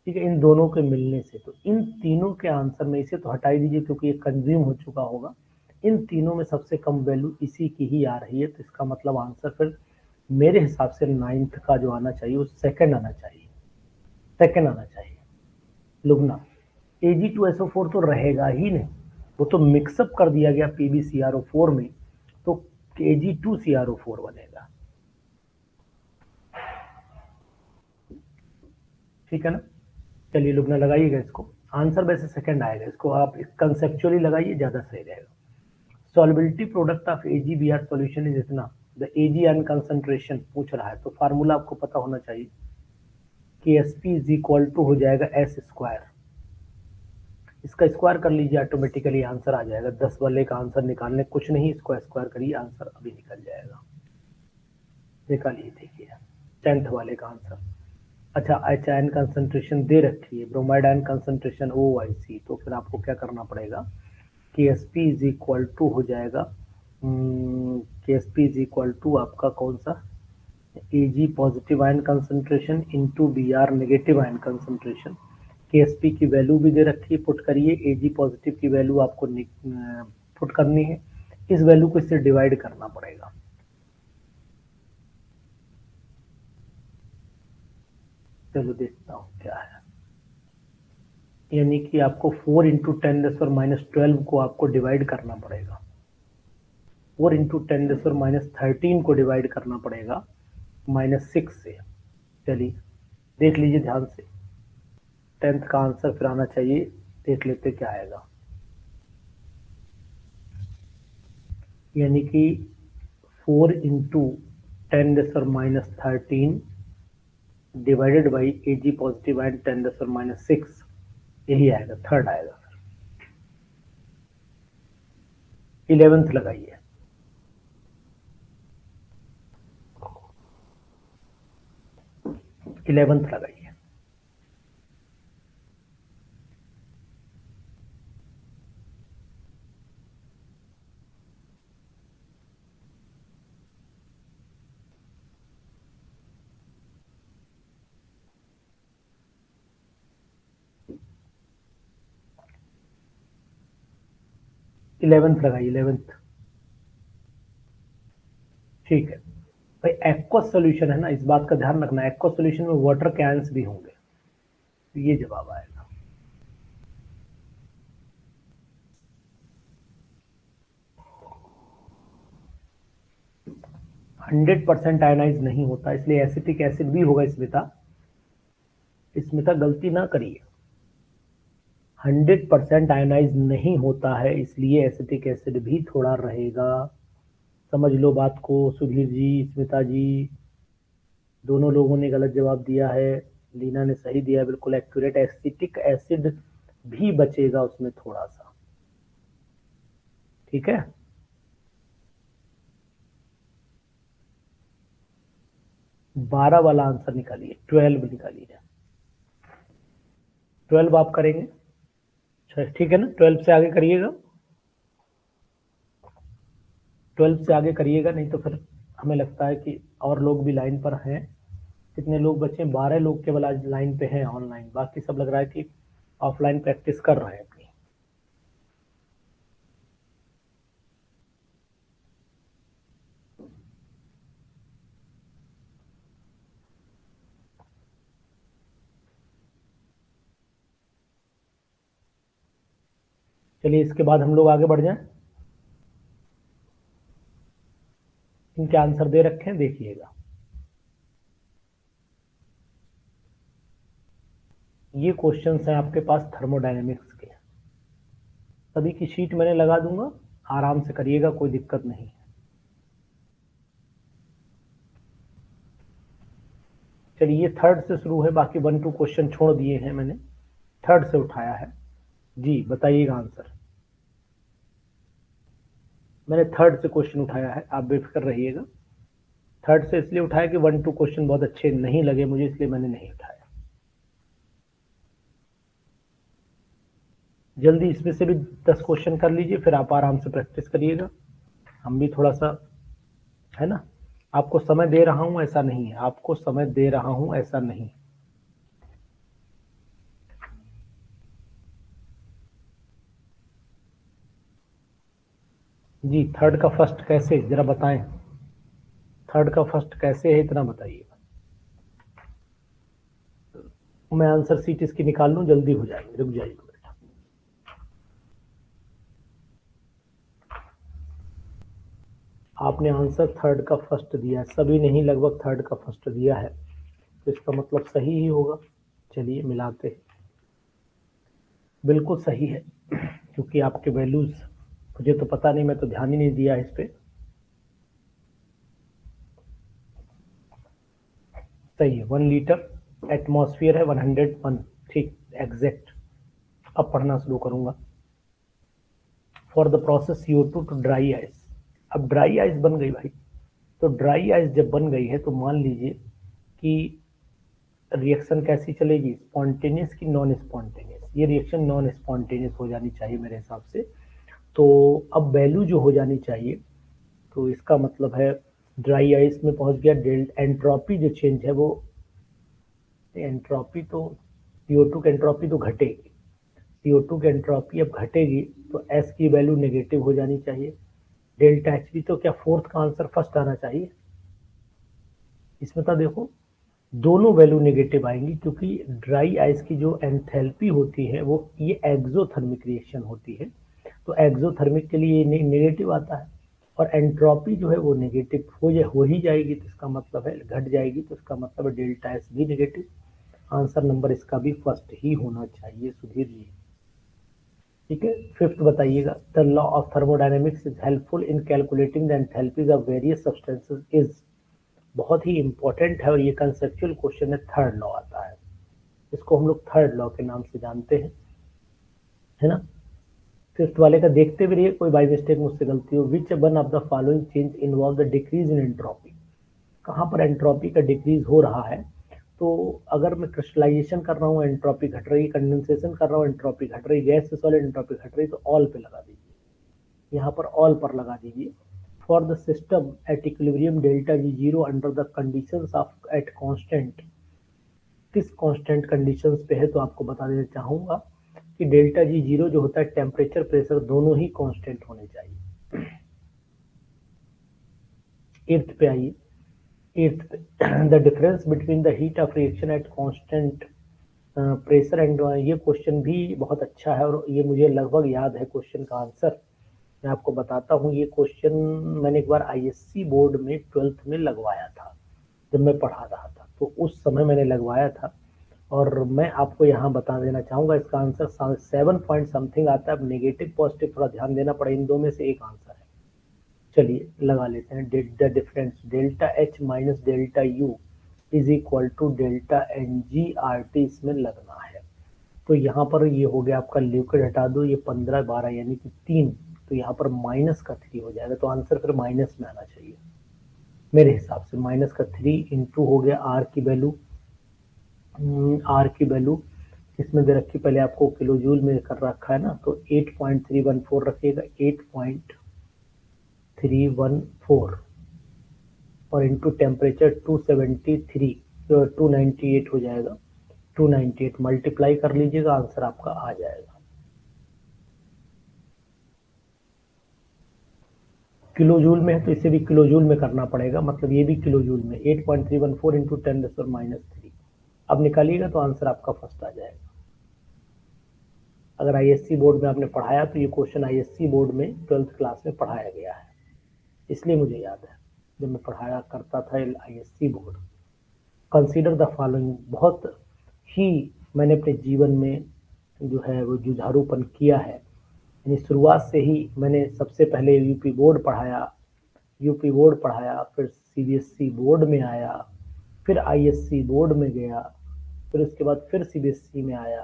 ठीक है, इन दोनों के मिलने से, तो इन तीनों के आंसर में, इसे तो हटा ही दीजिए क्योंकि ये कंज्यूम हो चुका होगा, इन तीनों में सबसे कम वैल्यू इसी की ही आ रही है, तो इसका मतलब आंसर फिर मेरे हिसाब से 9th का जो आना चाहिए वो सेकंड आना चाहिए, सेकंड आना चाहिए लुगना। Ag2SO4 तो रहेगा ही नहीं, वो तो मिक्सअप कर दिया गया PbCrO4 में, तो Ag2CrO4 बनेगा। ठीक है ना, चलिए लुगना लगाइएगा इसको, आंसर वैसे सेकंड आएगा, इसको आप कंसेप्चुअली लगाइए, ज्यादा सही रहेगा। Solubility product of AgBr solution is इतना, द Ag आयन कंसंट्रेशन पूछ रहा है, तो फार्मूला आपको पता होना चाहिए कि Sp इज इक्वल टू हो जाएगा S स्क्वायर, इसका स्क्वायर कर लीजिए, ऑटोमेटिकली आंसर आ जाएगा। 10 वाले का आंसर निकालने कुछ नहीं, इसको स्क्वायर करिए, आंसर अभी निकल जाएगा, निकालिए, देखिए 10th वाले का आंसर। अच्छा, एच आयन कंसंट्रेशन दे रखी है, ब्रोमाइड आयन कंसंट्रेशन OIC, तो फिर आपको क्या करना पड़ेगा कि Sp इज इक्वल टू हो जाएगा कि Sp इज इक्वल टू आपका कौन सा, Ag positive ion concentration into Br negative ion concentration. Ksp की वैल्यू भी दे रखी है, पुट करिए, Ag पॉजिटिव की वैल्यू आपको पुट करनी है, इस वैल्यू को इससे डिवाइड करना पड़ेगा। चलो देखता हूँ क्या है, यानी कि आपको 4 इंटू 10⁻12 को आपको डिवाइड करना पड़ेगा, 4 इंटू 10⁻13 को डिवाइड करना पड़ेगा -6 से। चलिए देख लीजिए ध्यान से, 10th का आंसर फिर आना चाहिए, देख लेते क्या आएगा, यानी कि 4 into 10⁻13 divided by Ag positive ion 10⁻6, यही आएगा, थर्ड आएगा। 11th लगाइए, 11th लगाइए, इलेवेंथ लगाइए, 11th। ठीक है भाई, एक्वस सोल्यूशन है ना, इस बात का ध्यान रखना, एक्वस सोल्यूशन में वाटर कैंस भी होंगे, तो ये जवाब आएगा। हंड्रेड परसेंट आयनाइज नहीं होता, इसलिए एसिटिक एसिड भी होगा। स्मिता, स्मिता गलती ना करिए, 100% आयनाइज नहीं होता है, इसलिए एसिटिक एसिड भी थोड़ा रहेगा, समझ लो बात को। सुधीर जी, स्मिता जी, दोनों लोगों ने गलत जवाब दिया है, लीना ने सही दिया, बिल्कुल एक्यूरेट, एसिटिक एसिड भी बचेगा उसमें थोड़ा सा। ठीक है, 12 वाला आंसर निकालिए, 12 निकालिए, 12 आप करेंगे, अच्छा ठीक है ना, 12 से आगे करिएगा, 12 से आगे करिएगा, नहीं तो फिर हमें लगता है कि और लोग भी लाइन पर हैं। कितने लोग बचे, 12 लोग केवल आज लाइन पे हैं ऑनलाइन, बाकी सब लग रहा है कि ऑफलाइन प्रैक्टिस कर रहे हैं अपनी। चलिए इसके बाद हम लोग आगे बढ़ जाएं, इनके आंसर दे रखे हैं, देखिएगा। ये क्वेश्चंस हैं आपके पास थर्मोडायनेमिक्स के, सभी की शीट मैंने लगा दूंगा, आराम से करिएगा, कोई दिक्कत नहीं। चलिए ये थर्ड से शुरू है, बाकी 1 2 क्वेश्चन छोड़ दिए हैं मैंने, थर्ड से उठाया है। जी बताइएगा आंसर। मैंने थर्ड से क्वेश्चन उठाया है, आप बेफिक्र रहिएगा। थर्ड से इसलिए उठाया कि 1-2 क्वेश्चन बहुत अच्छे नहीं लगे मुझे, इसलिए मैंने नहीं उठाया। जल्दी इसमें से भी 10 क्वेश्चन कर लीजिए, फिर आप आराम से प्रैक्टिस करिएगा। हम भी थोड़ा सा, है ना, आपको समय दे रहा हूं ऐसा नहीं है, आपको समय दे रहा हूं ऐसा नहीं। जी, थर्ड का फर्स्ट कैसे, जरा बताएं। थर्ड का फर्स्ट कैसे है, इतना बताइए। मैं आंसर सीट इसकी निकाल लूं, जल्दी हो जाएगी, रुक जाइए बेटा। आपने आंसर थर्ड का फर्स्ट दिया है, सभी नहीं लगभग थर्ड का फर्स्ट दिया है, तो इसका मतलब सही ही होगा। चलिए मिलाते हैं। बिल्कुल सही है, क्योंकि आपके वैल्यूज मुझे तो पता नहीं, मैं तो ध्यान ही नहीं दिया इस पे। सही है, 1 लीटर एटमॉस्फेयर है 101, ठीक एग्जैक्ट। अब पढ़ना शुरू करूंगा। For the process CO2 to dry ice. अब ड्राई आइस बन गई भाई, तो ड्राई आइस जब बन गई है तो मान लीजिए कि रिएक्शन कैसी चलेगी, स्पॉन्टेनियस की नॉन स्पॉन्टेनियस। ये रिएक्शन नॉन स्पॉन्टेनियस हो जानी चाहिए मेरे हिसाब से। तो अब वैल्यू जो हो जानी चाहिए, तो इसका मतलब है ड्राई आइस में पहुंच गया, एंट्रोपी जो चेंज है वो, एंट्रोपी तो CO2 की एंट्रोपी तो घटेगी, CO2 की एंट्रोपी अब घटेगी तो S की वैल्यू नेगेटिव हो जानी चाहिए। डेल्टा एच भी, तो क्या फोर्थ का आंसर फर्स्ट आना चाहिए इसमें? तो देखो दोनों वैल्यू नेगेटिव आएंगी, क्योंकि ड्राई आइस की जो एंथैल्पी होती है वो, ये एक्सोथर्मिक रिएक्शन होती है, तो एक्सोथर्मिक के लिए ये नेगेटिव आता है। और एंट्रोपी जो है वो नेगेटिव हो ही जाएगी, तो इसका मतलब है घट जाएगी, तो इसका मतलब है डेल्टा एस भी नेगेटिव। आंसर नंबर इसका भी फर्स्ट ही होना चाहिए, सुधीर जी। ठीक है, फिफ्थ बताइएगा। The law of thermodynamics is helpful in calculating the enthalpies of various substances is. बहुत ही इंपॉर्टेंट है और ये कंसेप्चुअल क्वेश्चन है, थर्ड लॉ आता है, इसको हम लोग थर्ड लॉ के नाम से जानते हैं, है ना। फिफ्थ वाले का देखते भी रहिए, कोई बाई मिस्टेक मुझसे गलती हो। Which one of the following change involve the decrease in entropy. कहाँ पर एंट्रोपी का डिक्रीज हो रहा है, तो अगर मैं क्रिस्टलाइजेशन कर रहा हूँ एंट्रोपी घट रही, कंडेंसेशन कर रहा हूँ एंट्रोपी घट रही, गैस से सॉलिड एंट्रोपी घट रही, तो ऑल पे लगा दीजिए, यहाँ पर ऑल पर लगा दीजिए। For the system at equilibrium delta G zero under the conditions of at constant. किस कांस्टेंट कंडीशंस पे है, तो आपको बता देना चाहूंगा कि डेल्टा जी जीरो जो होता है, टेम्परेचर प्रेशर दोनों ही कांस्टेंट होने चाहिए। एर्थ पे आइए, एर्थ पे the difference between the heat of reaction at constant pressure and, ये क्वेश्चन भी बहुत अच्छा है और ये मुझे लगभग याद है क्वेश्चन का आंसर। मैं आपको बताता हूँ, ये क्वेश्चन मैंने एक बार ISC बोर्ड में 12th में लगवाया था, जब मैं पढ़ा रहा था, तो उस समय मैंने लगवाया था। और मैं आपको यहाँ बता देना चाहूंगा, इसका आंसर 7 पॉइंट समथिंग आता है। अब नेगेटिव पॉजिटिव थोड़ा ध्यान देना पड़े, इन दो में से एक आंसर है। चलिए लगा लेते हैं। The difference delta H minus delta U is equal to delta NGRT, इसमें लगना है। तो यहाँ पर ये हो गया आपका, लिक्विड हटा दो, ये 15 12 यानी कि 3, तो यहाँ पर माइनस का 3 हो जाएगा, तो आंसर फिर माइनस में आना चाहिए मेरे हिसाब से। माइनस का 3 इंटू हो गया आर की वैल्यू, आर की वैल्यू किसमें दे रखी, पहले आपको किलो जूल में कर रखा है ना, तो 8.314 रखिएगा, 8.314, और इंटू टेम्परेचर 273, 298 हो जाएगा, 298 मल्टीप्लाई कर लीजिएगा, आंसर आपका आ जाएगा। किलो जूल में है तो इसे भी किलो जूल में करना पड़ेगा, मतलब ये भी किलो जूल में, 8.314 इंटू 10⁻³ अब निकालिएगा तो आंसर आपका फर्स्ट आ जाएगा। अगर ISC बोर्ड में आपने पढ़ाया तो ये क्वेश्चन ISC बोर्ड में 12th क्लास में पढ़ाया गया है, इसलिए मुझे याद है जब मैं पढ़ाया करता था ISC board. Consider the following, बहुत ही मैंने अपने जीवन में जो है वो जुझारूपन किया है, यानी शुरुआत से ही मैंने सबसे पहले यूपी बोर्ड पढ़ाया, फिर CBSE बोर्ड में आया, फिर ISC बोर्ड में गया, फिर उसके बाद फिर CBSE में आया,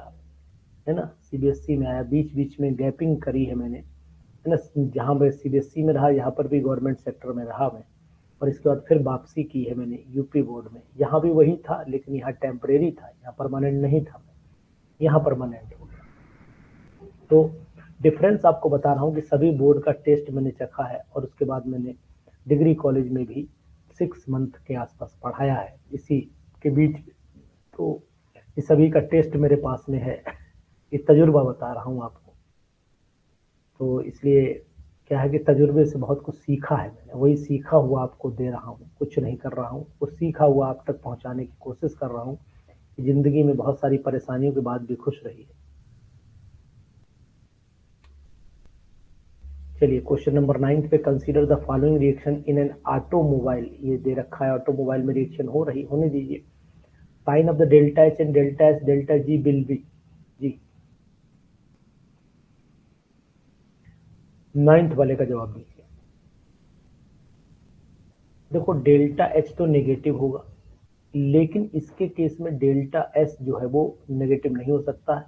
है ना, CBSE में आया, बीच बीच में गैपिंग करी है मैंने, है ना, जहाँ मैं सीबीएसई में रहा, यहाँ पर भी गवर्नमेंट सेक्टर में रहा मैं, और इसके बाद फिर वापसी की है मैंने यूपी बोर्ड में। यहाँ भी वही था, लेकिन यहाँ टेम्परेरी था, यहाँ परमानेंट नहीं था, यहाँ परमानेंट हो गया। तो डिफरेंस आपको बता रहा हूँ कि सभी बोर्ड का टेस्ट मैंने चखा है, और उसके बाद मैंने डिग्री कॉलेज में भी 6 मंथ के आसपास पढ़ाया है इसी के बीच। तो ये सभी का टेस्ट मेरे पास में है, ये तजुर्बा बता रहा हूँ आपको। तो इसलिए क्या है कि तजुर्बे से बहुत कुछ सीखा है मैंने, वही सीखा हुआ आपको दे रहा हूँ, कुछ नहीं कर रहा हूँ, वो सीखा हुआ आप तक पहुँचाने की कोशिश कर रहा हूँ कि जिंदगी में बहुत सारी परेशानियों के बाद भी खुश रहिए। चलिए क्वेश्चन नंबर 9 पे, consider the following reaction in an automobile. ये दे रखा है, ऑटोमोबाइल में रिएक्शन होने दीजिए। Sign of the delta H and delta S delta G will be. जी 9th वाले का जवाब दीजिए। देखो डेल्टा एच तो नेगेटिव होगा, लेकिन इसके केस में डेल्टा एस जो है वो नेगेटिव नहीं हो सकता है,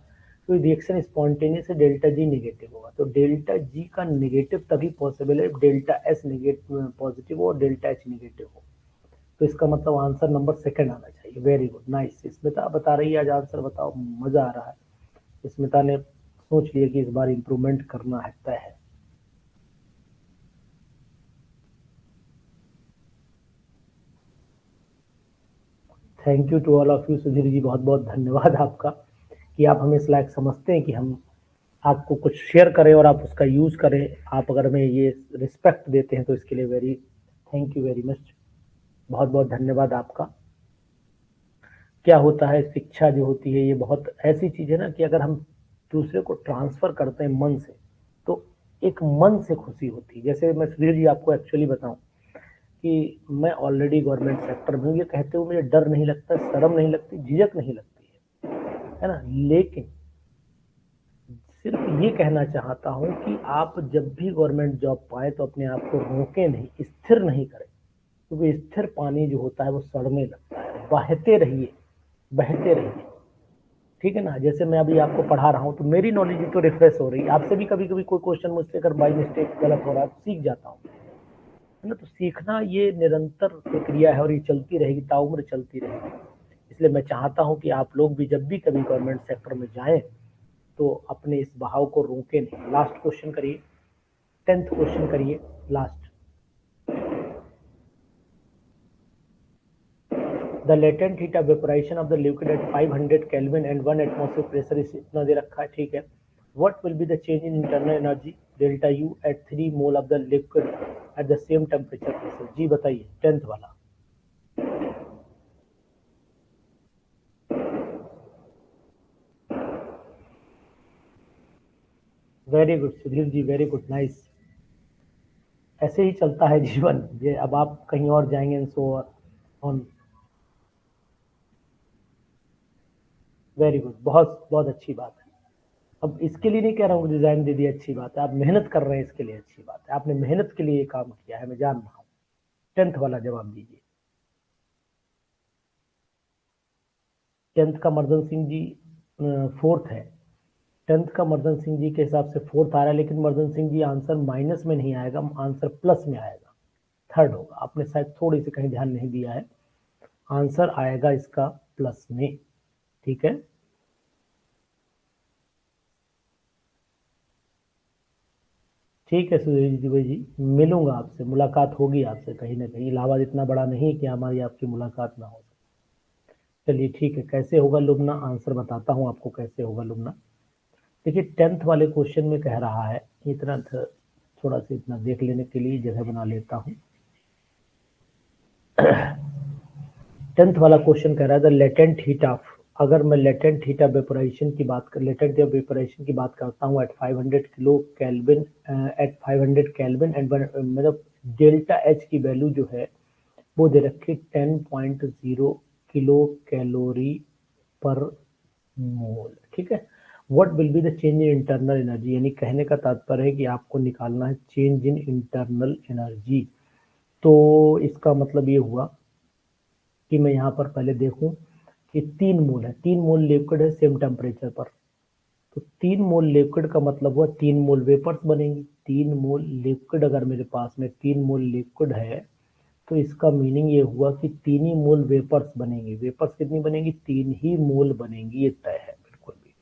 तो रिएक्शन स्पॉन्टेनियस है, डेल्टा जी नेगेटिव होगा। तो डेल्टा जी का नेगेटिव तभी पॉसिबल है डेल्टा एस नेगेटिव पॉजिटिव हो और डेल्टा एच नेगेटिव हो। तो इसका मतलब आंसर नंबर सेकंड आना चाहिए। Very good, nice. स्मिता बता रही है आज आंसर, बताओ, मजा आ रहा है। स्मिता ने सोच लिया कि इस बार इंप्रूवमेंट करना है, तय है। Thank you to all of you. Sudhir ji बहुत बहुत धन्यवाद आपका कि आप हमें इस लायक समझते हैं कि हम आपको कुछ शेयर करें और आप उसका यूज करें। आप अगर हमें ये रिस्पेक्ट देते हैं तो इसके लिए very thank you very much, बहुत बहुत धन्यवाद आपका। क्या होता है, शिक्षा जो होती है ये बहुत ऐसी चीज है ना कि अगर हम दूसरे को ट्रांसफर करते हैं मन से, तो एक मन से खुशी होती है। जैसे मैं सुधीर जी आपको एक्चुअली बताऊं कि मैं ऑलरेडी गवर्नमेंट सेक्टर में हूँ, ये कहते हुए मुझे डर नहीं लगता, शर्म नहीं लगती, झिझक नहीं लगती है ना। लेकिन सिर्फ ये कहना चाहता हूँ कि आप जब भी गवर्नमेंट जॉब पाए तो अपने आप को रोके नहीं, स्थिर नहीं करें, क्योंकि स्थिर पानी जो होता है वो सड़ने लगता है। बहते रहिए, बहते रहिए, ठीक है ना। जैसे मैं अभी आपको पढ़ा रहा हूँ तो मेरी नॉलेज भी तो रिफ्रेश हो रही है, आपसे भी कभी कभी कोई क्वेश्चन मुझसे अगर बाई मिस्टेक गलत हो रहा है तो सीख जाता हूँ, है ना। तो सीखना ये निरंतर प्रक्रिया है और ये चलती रहेगी, ताउम्र चलती रहेगी। इसलिए मैं चाहता हूँ कि आप लोग भी जब भी कभी गवर्नमेंट सेक्टर में जाएं तो अपने इस बहाव को रोके नहीं। लास्ट क्वेश्चन करिए, 10th क्वेश्चन करिए, last. The latent heat of vaporisation of the liquid at 500 kelvin and 1 atmosphere pressure, is इतना दे रखा है, ठीक है। What will be the change in internal energy delta U at 3 mole of the liquid at the same temperature pressure. जी बताइए, 10th वाला। Very good Sudhir ji, very good, nice. ऐसे ही चलता है जीवन, ये अब आप कहीं और जाएंगे and so on. Very good, बहुत बहुत अच्छी बात है। अब इसके लिए नहीं कह रहा हूँ डिजाइन दे दिया अच्छी बात है, आप मेहनत कर रहे हैं इसके लिए अच्छी बात है, आपने मेहनत के लिए ये काम किया है, मैं जान रहा हूँ। 10th वाला जवाब दीजिए। 10th का मर्दन सिंह जी 4th है। 10th का मर्दन सिंह जी के हिसाब से 4th आ रहा है, लेकिन मर्दन सिंह जी आंसर माइनस में नहीं आएगा, आंसर प्लस में आएगा, 3rd होगा। आपने शायद थोड़ी सी कहीं ध्यान नहीं दिया है, आंसर आएगा इसका प्लस में, ठीक है। ठीक है सुधीर जी, भाई जी, मिलूंगा आपसे, मुलाकात होगी आपसे कहीं ना कहीं। इलाहाबाद इतना बड़ा नहीं कि हमारी आपकी मुलाकात ना हो। चलिए ठीक है, कैसे होगा लुबना, आंसर बताता हूँ आपको कैसे होगा लुबना। देखिए 10th वाले क्वेश्चन में कह रहा है, इतना थोड़ा सा इतना देख लेने के लिए जगह बना लेता हूँ। 10th वाला क्वेश्चन कह रहा है द लेटेंट हीट ऑफ, अगर मैं लेटेंट हीट ऑफ वेपोराइजेशन की बात कर, लेटेंट ऑफ वेपोराइजेशन की बात करता हूँ at 500 kilo kelvin, at 500 kelvin and मतलब डेल्टा एच की वैल्यू जो है वो दे रखी 10.0 किलो कैलोरी पर मोल, ठीक है। What will be the change in internal energy, यानी कहने का तात्पर्य है कि आपको निकालना है चेंज इन इंटरनल एनर्जी। तो इसका मतलब ये हुआ कि मैं यहाँ पर पहले देखूं कि 3 मोल है, 3 मोल लिक्विड है सेम टेम्परेचर पर, तो 3 मोल लिक्विड का मतलब हुआ 3 मोल वेपर्स बनेंगी। 3 मोल लिक्विड अगर मेरे पास में 3 मोल लिक्विड है तो इसका मीनिंग ये हुआ कि 3 ही मोल वेपर्स बनेंगी। वेपर्स कितनी बनेंगी? 3 ही मोल बनेंगी, ये तय है बिल्कुल भी।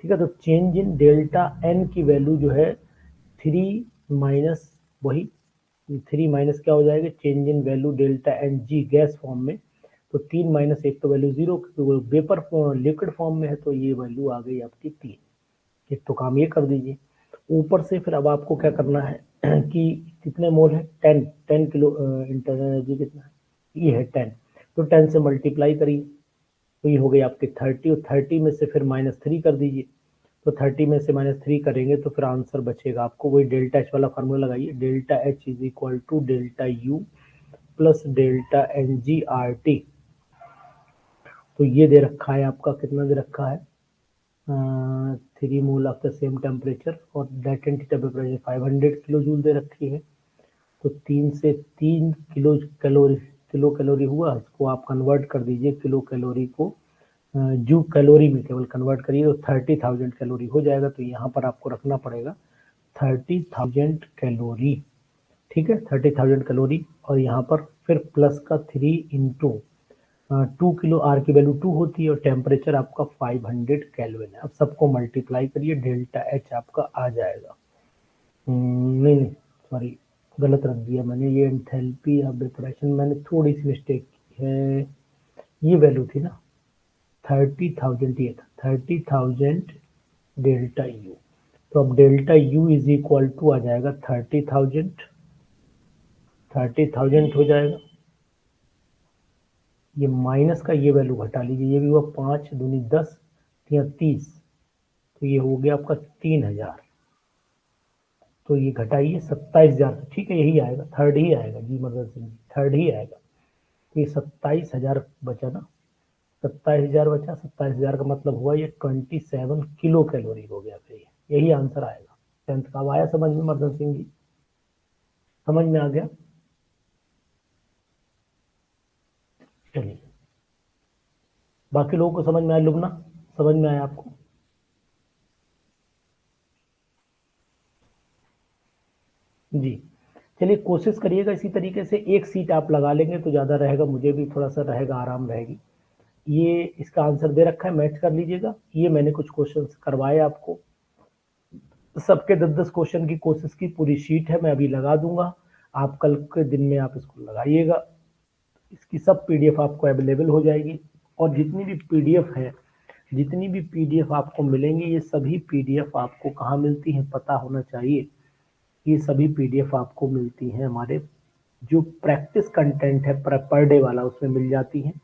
ठीक है, तो चेंज इन डेल्टा एन की वैल्यू जो है 3 वही 3 क्या हो जाएगा? Change in value delta N G gas form में, तो 3 - 1 तो वैल्यू 0, वेपर लिक्विड फॉर्म में है तो ये वैल्यू आ गई आपकी 3। एक तो काम ये कर दीजिए। ऊपर से फिर अब आपको क्या करना है कि कितने मोल है? 10 किलो इंटरनल एनर्जी कितना है? ये है 10, तो 10 से मल्टीप्लाई करिए तो ये हो गई आपकी 30, और 30 में से फिर -3 कर दीजिए। तो 30 में से -3 करेंगे तो फिर आंसर बचेगा आपको वही डेल्टा एच वाला फार्मूला लगाइए, delta H is equal to delta U plus delta N G R T. तो ये दे रखा है आपका, कितना दे रखा है? 3 mole of the same temperature और लेटेंट टेम्परेचर 500 किलो जूल दे रखी है। तो 3 से 3 किलो कैलोरी हुआ। इसको आप कन्वर्ट कर दीजिए किलो कैलोरी को जू कैलोरी में केवल कन्वर्ट करिए तो 30,000 कैलोरी हो जाएगा। तो यहाँ पर आपको रखना पड़ेगा 30,000 कैलोरी। ठीक है, 30,000 कैलोरी, और यहाँ पर फिर प्लस का 3 इंटू 2 किलो, आर की वैल्यू 2 होती है और टेम्परेचर आपका 500 केल्विन है। अब सबको मल्टीप्लाई करिए, डेल्टा एच आपका आ जाएगा। नहीं नहीं, सॉरी, गलत रख दिया मैंने, ये एंथैल्पी ऑफ वेपोराइजेशन मैंने थोड़ी सी मिस्टेक की है। ये वैल्यू थी ना 30,000, ये था 30,000 डेल्टा यू। तो अब delta U is equal to आ जाएगा 30,000 हो जाएगा। ये माइनस का ये वैल्यू घटा लीजिए, ये भी हुआ 5 दूनी 10 या 30, तो ये हो गया आपका 3,000। तो ये घटाइए 27,000, ठीक है यही आएगा, थर्ड ही आएगा जी मदर सिंह जी, थर्ड ही आएगा। तो ये 27,000 बचा ना, 27,000 बचा। 27,000 का मतलब हुआ ये 27 किलो कैलोरी हो गया। फिर यही आंसर आएगा 10th का। अब आया समझ में मर्दन सिंह जी? समझ में आ गया? चलिए, बाकी लोगों को समझ में आया? लुबना, समझ में आया आपको? जी, चलिए कोशिश करिएगा इसी तरीके से। एक सीट आप लगा लेंगे तो ज़्यादा रहेगा, मुझे भी थोड़ा सा रहेगा, आराम रहेगी। ये इसका आंसर दे रखा है, मैच कर लीजिएगा। ये मैंने कुछ क्वेश्चंस करवाए आपको, सबके 10-10 क्वेश्चन की कोशिश की, पूरी शीट है, मैं अभी लगा दूंगा। आप कल के दिन में आप इसको लगाइएगा, इसकी सब पीडीएफ आपको अवेलेबल हो जाएगी। और जितनी भी पीडीएफ है, जितनी भी पीडीएफ आपको मिलेंगी, ये सभी पीडीएफ आपको कहाँ मिलती हैं पता होना चाहिए। ये सभी पीडीएफ आपको मिलती हैं हमारे जो प्रैक्टिस कंटेंट है पर डे वाला, उसमें मिल जाती हैं।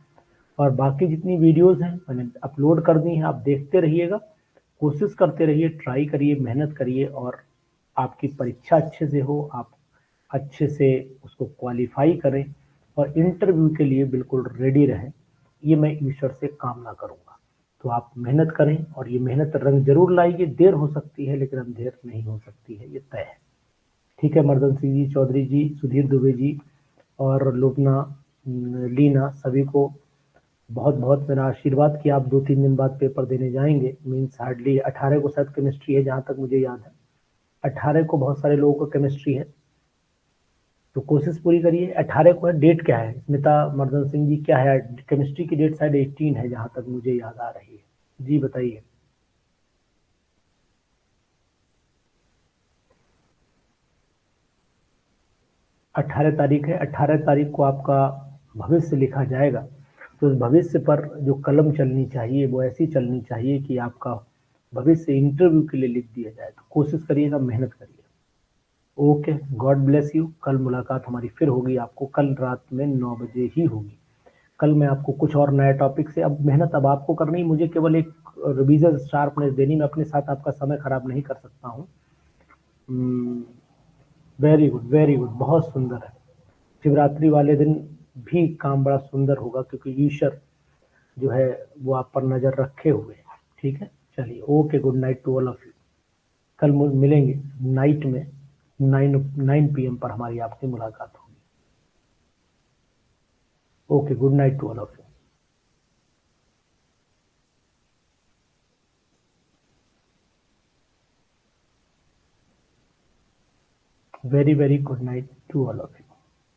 और बाकी जितनी वीडियोस हैं मैंने अपलोड कर दी हैं, आप देखते रहिएगा, कोशिश करते रहिए, ट्राई करिए, मेहनत करिए, और आपकी परीक्षा अच्छे से हो, आप अच्छे से उसको क्वालिफाई करें और इंटरव्यू के लिए बिल्कुल रेडी रहें। ये मैं ईश्वर से कामना करूंगा। तो आप मेहनत करें और ये मेहनत रंग जरूर लाएगी। देर हो सकती है लेकिन अंधेर नहीं हो सकती है, ये तय है। ठीक है, मर्दन सिंह जी, चौधरी जी, सुधीर दुबे जी और लुबना, लीना, सभी को बहुत बहुत मेरा आशीर्वाद कि आप 2-3 दिन बाद पेपर देने जाएंगे। मीन्स हार्डली 18 को शायद केमिस्ट्री है, जहाँ तक मुझे याद है 18 को बहुत सारे लोगों को केमिस्ट्री है। तो कोशिश पूरी करिए। 18 को है, डेट क्या है स्मिता, मर्दन सिंह जी, क्या है केमिस्ट्री की डेट? शायद 18 है जहाँ तक मुझे याद आ रही है। जी बताइए। 18 तारीख है, 18 तारीख को आपका भविष्य लिखा जाएगा। तो उस भविष्य पर जो कलम चलनी चाहिए वो ऐसी चलनी चाहिए कि आपका भविष्य इंटरव्यू के लिए लिख दिया जाए। तो कोशिश करिएगा, मेहनत करिए। Okay, God bless you. कल मुलाकात हमारी फिर होगी, आपको कल रात में 9 बजे ही होगी। कल मैं आपको कुछ और नया टॉपिक से, अब मेहनत अब आपको करनी, मुझे केवल एक रिवीजन शार्पनेस देनी, मैं अपने साथ आपका समय खराब नहीं कर सकता हूँ। वेरी गुड, वेरी गुड, बहुत सुंदर है। शिवरात्रि वाले दिन भी काम बड़ा सुंदर होगा क्योंकि ईश्वर जो है वो आप पर नजर रखे हुए हैं। ठीक है, चलिए, okay, good night to all of you. कल मिलेंगे नाइट में 9 PM पर हमारी आपसे मुलाकात होगी। Okay, good night to all of you. Very, very good night to all of you.